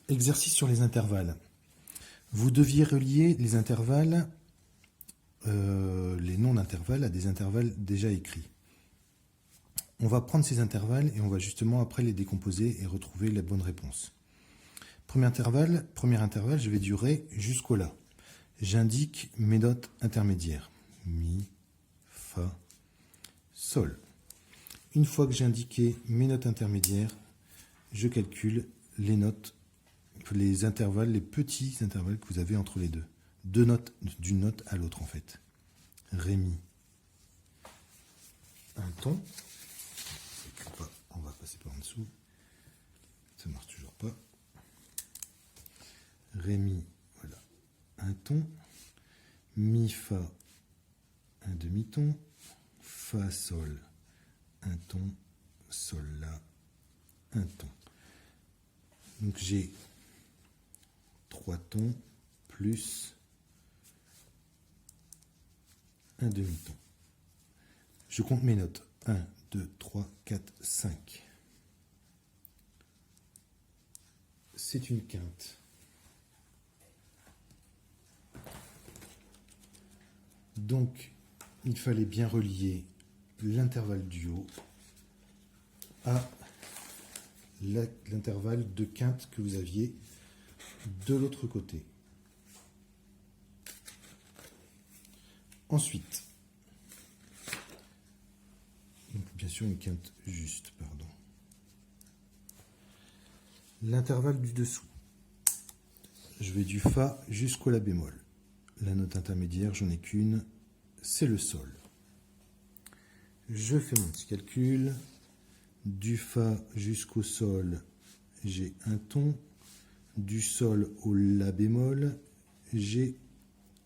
Exercice sur les intervalles. Vous deviez relier les intervalles, les noms d'intervalles à des intervalles déjà écrits. On va prendre ces intervalles et on va justement après les décomposer et retrouver la bonne réponse. Premier intervalle, je vais du Ré jusqu'au La. J'indique mes notes intermédiaires. Mi, Fa, Sol. Une fois que j'ai indiqué mes notes intermédiaires, je calcule les notes, les intervalles, les petits intervalles que vous avez entre les deux. Deux notes d'une note à l'autre en fait. Ré, Mi. Un ton. On va passer par en dessous. Ça ne marche toujours pas. Ré, Mi, voilà. Un ton. Mi, Fa, un demi-ton. Fa, Sol, un ton. Sol, La, un ton. Donc j'ai 3 tons plus un demi-ton. Je compte mes notes. 1, 2, 3, 4, 5. C'est une quinte. Donc, il fallait bien relier l'intervalle du haut à l'intervalle de quinte que vous aviez de l'autre côté. Ensuite, donc bien sûr une quinte juste, pardon. L'intervalle du dessous. Je vais du Fa jusqu'au La bémol. La note intermédiaire, j'en ai qu'une, c'est le Sol. Je fais mon petit calcul. Du Fa jusqu'au Sol, j'ai un ton. Du Sol au La bémol, j'ai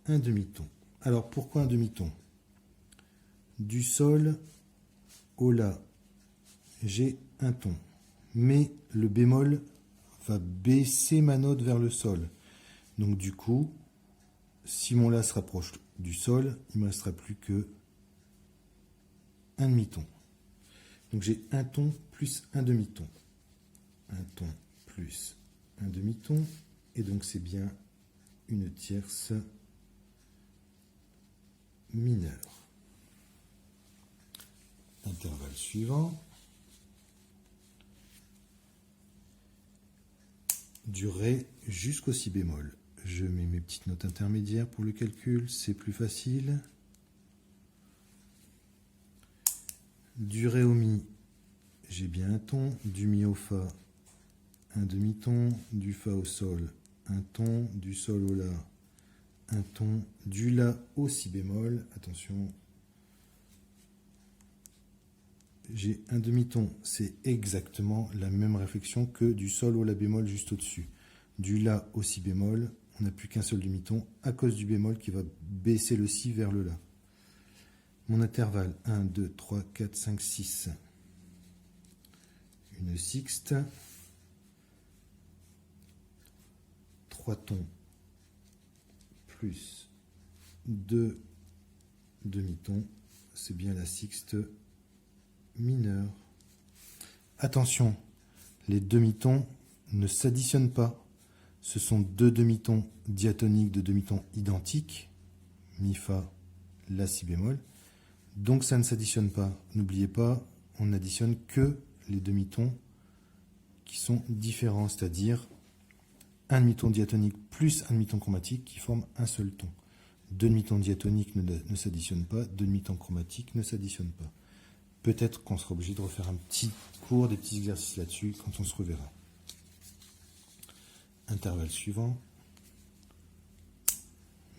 un demi-ton. Alors pourquoi un demi-ton? Du Sol au La, j'ai un ton. Mais le bémol va baisser ma note vers le Sol. Donc du coup, si mon La se rapproche du Sol, il ne me restera plus que un demi-ton. Donc j'ai un ton plus un demi-ton. Un ton plus un demi-ton. Et donc c'est bien une tierce mineure. Intervalle suivant. Du Ré jusqu'au Si bémol. Je mets mes petites notes intermédiaires pour le calcul, c'est plus facile. Du Ré au Mi, j'ai bien un ton. Du Mi au Fa, un demi-ton. Du Fa au Sol, un ton. Du Sol au La, un ton. Du La au Si bémol, attention, j'ai un demi-ton. C'est exactement la même réflexion que du Sol au La bémol juste au-dessus. Du La au Si bémol, on n'a plus qu'un seul demi-ton à cause du bémol qui va baisser le Si vers le La. Mon intervalle, 1, 2, 3, 4, 5, 6. Une sixte. 3 tons plus 2 demi-tons. C'est bien la sixte mineure. Attention, les demi-tons ne s'additionnent pas. Ce sont deux demi-tons diatoniques de demi-tons identiques. Mi, Fa, La, Si bémol. Donc ça ne s'additionne pas. N'oubliez pas, on n'additionne que les demi-tons qui sont différents, c'est-à-dire un demi-ton diatonique plus un demi-ton chromatique qui forment un seul ton. Deux demi-tons diatoniques ne s'additionnent pas, deux demi-tons chromatiques ne s'additionnent pas. Peut-être qu'on sera obligé de refaire un petit cours, des petits exercices là-dessus quand on se reverra. Intervalle suivant.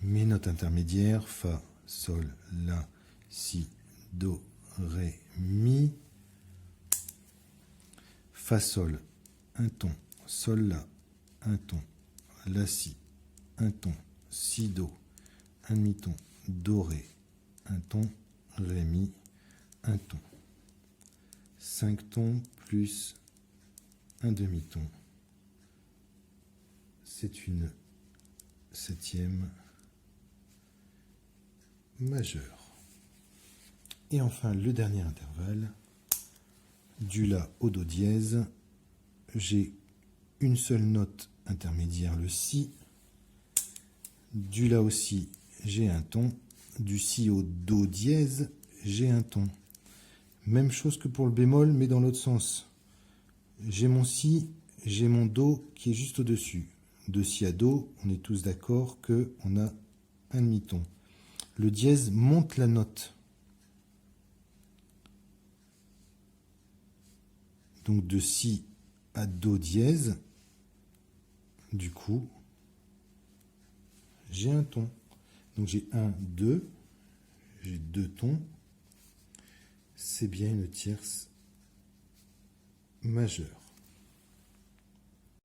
Mes notes intermédiaires, Fa, Sol, La, Si, Do, Ré, Mi. Fa, Sol, un ton. Sol, La, un ton. La, Si, un ton. Si, Do, un demi-ton. Do, Ré, un ton. Ré, Mi, un ton. 5 tons plus un demi-ton. C'est une septième majeure. Et enfin, le dernier intervalle, du La au Do dièse, j'ai une seule note intermédiaire le si. Du la aussi, j'ai un ton. Du si au do dièse, j'ai un ton. Même chose que pour le bémol, mais dans l'autre sens. J'ai mon si, j'ai mon do qui est juste au-dessus. De si à do, on est tous d'accord qu'on a un demi-ton. Le dièse monte la note. Donc de si à do dièse, du coup, j'ai un ton. Donc j'ai 1, 2, j'ai 2 tons. C'est bien une tierce majeure.